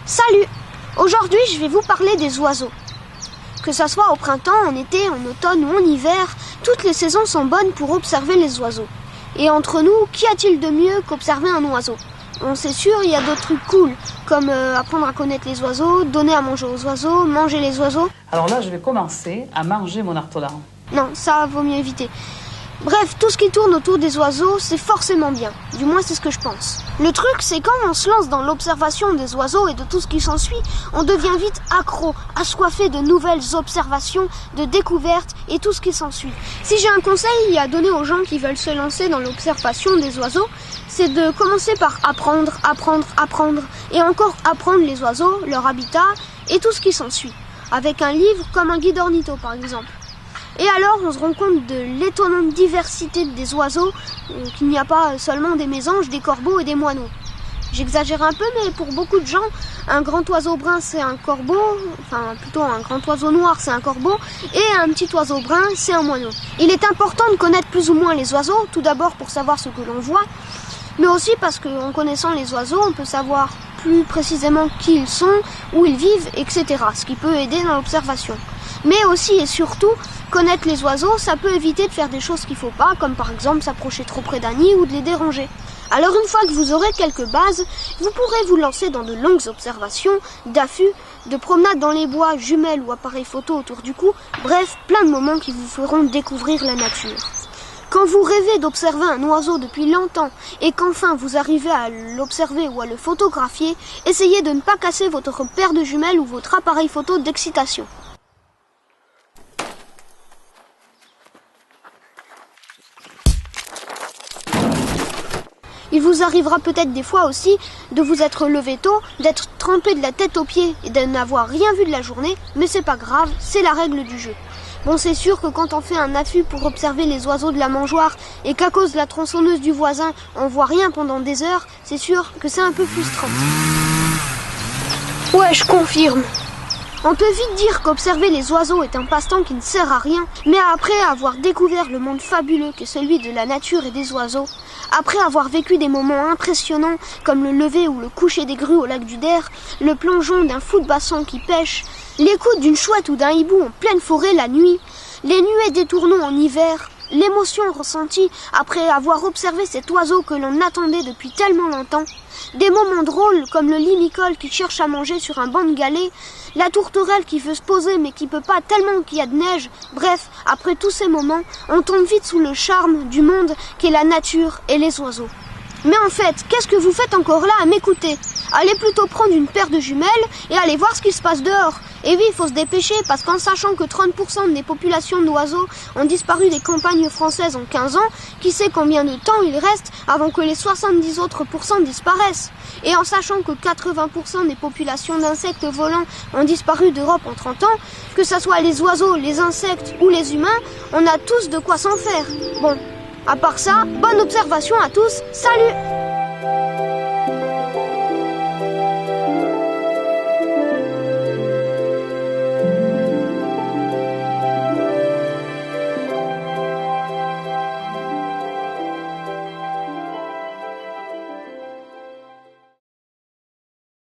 Salut! Aujourd'hui, je vais vous parler des oiseaux. Que ça soit au printemps, en été, en automne ou en hiver, toutes les saisons sont bonnes pour observer les oiseaux. Et entre nous, qu'y a-t-il de mieux qu'observer un oiseau? Bon, c'est sûr, il y a d'autres trucs cool, comme apprendre à connaître les oiseaux, donner à manger aux oiseaux, manger les oiseaux. Alors là, je vais commencer à manger mon ortolan. Non, ça vaut mieux éviter. Bref, tout ce qui tourne autour des oiseaux, c'est forcément bien. Du moins, c'est ce que je pense. Le truc, c'est quand on se lance dans l'observation des oiseaux et de tout ce qui s'ensuit, on devient vite accro, assoiffé de nouvelles observations, de découvertes et tout ce qui s'ensuit. Si j'ai un conseil à donner aux gens qui veulent se lancer dans l'observation des oiseaux, c'est de commencer par apprendre, et encore apprendre les oiseaux, leur habitat et tout ce qui s'ensuit. Avec un livre comme un guide ornitho, par exemple. Et alors, on se rend compte de l'étonnante diversité des oiseaux, qu'il n'y a pas seulement des mésanges, des corbeaux et des moineaux. J'exagère un peu, mais pour beaucoup de gens, un grand oiseau brun, c'est un corbeau, enfin plutôt un grand oiseau noir, c'est un corbeau, et un petit oiseau brun, c'est un moineau. Il est important de connaître plus ou moins les oiseaux, tout d'abord pour savoir ce que l'on voit, mais aussi parce qu'en connaissant les oiseaux, on peut savoir plus précisément qui ils sont, où ils vivent, etc., ce qui peut aider dans l'observation. Mais aussi et surtout, connaître les oiseaux, ça peut éviter de faire des choses qu'il ne faut pas, comme par exemple s'approcher trop près d'un nid ou de les déranger. Alors une fois que vous aurez quelques bases, vous pourrez vous lancer dans de longues observations, d'affûts, de promenades dans les bois, jumelles ou appareils photo autour du cou, bref, plein de moments qui vous feront découvrir la nature. Quand vous rêvez d'observer un oiseau depuis longtemps et qu'enfin vous arrivez à l'observer ou à le photographier, essayez de ne pas casser votre paire de jumelles ou votre appareil photo d'excitation. Il vous arrivera peut-être des fois aussi de vous être levé tôt, d'être trempé de la tête aux pieds et de n'avoir rien vu de la journée, mais c'est pas grave, c'est la règle du jeu. Bon, c'est sûr que quand on fait un affût pour observer les oiseaux de la mangeoire et qu'à cause de la tronçonneuse du voisin, on voit rien pendant des heures, c'est sûr que c'est un peu frustrant. Ouais, je confirme. On peut vite dire qu'observer les oiseaux est un passe-temps qui ne sert à rien, mais après avoir découvert le monde fabuleux qu'est celui de la nature et des oiseaux, après avoir vécu des moments impressionnants comme le lever ou le coucher des grues au lac du Der, le plongeon d'un fou de basson qui pêche, l'écoute d'une chouette ou d'un hibou en pleine forêt la nuit, les nuées des tourneaux en hiver, l'émotion ressentie après avoir observé cet oiseau que l'on attendait depuis tellement longtemps, des moments drôles comme le limicole qui cherche à manger sur un banc de galets, la tourterelle qui veut se poser mais qui peut pas tellement qu'il y a de neige. Bref, après tous ces moments, on tombe vite sous le charme du monde qu'est la nature et les oiseaux. Mais en fait, qu'est-ce que vous faites encore là à m'écouter? Allez plutôt prendre une paire de jumelles et allez voir ce qui se passe dehors. Et oui, il faut se dépêcher parce qu'en sachant que 30% des populations d'oiseaux ont disparu des campagnes françaises en 15 ans, qui sait combien de temps il reste avant que les 70 autres pourcents disparaissent. Et en sachant que 80% des populations d'insectes volants ont disparu d'Europe en 30 ans, que ce soit les oiseaux, les insectes ou les humains, on a tous de quoi s'en faire. Bon, à part ça, bonne observation à tous, salut!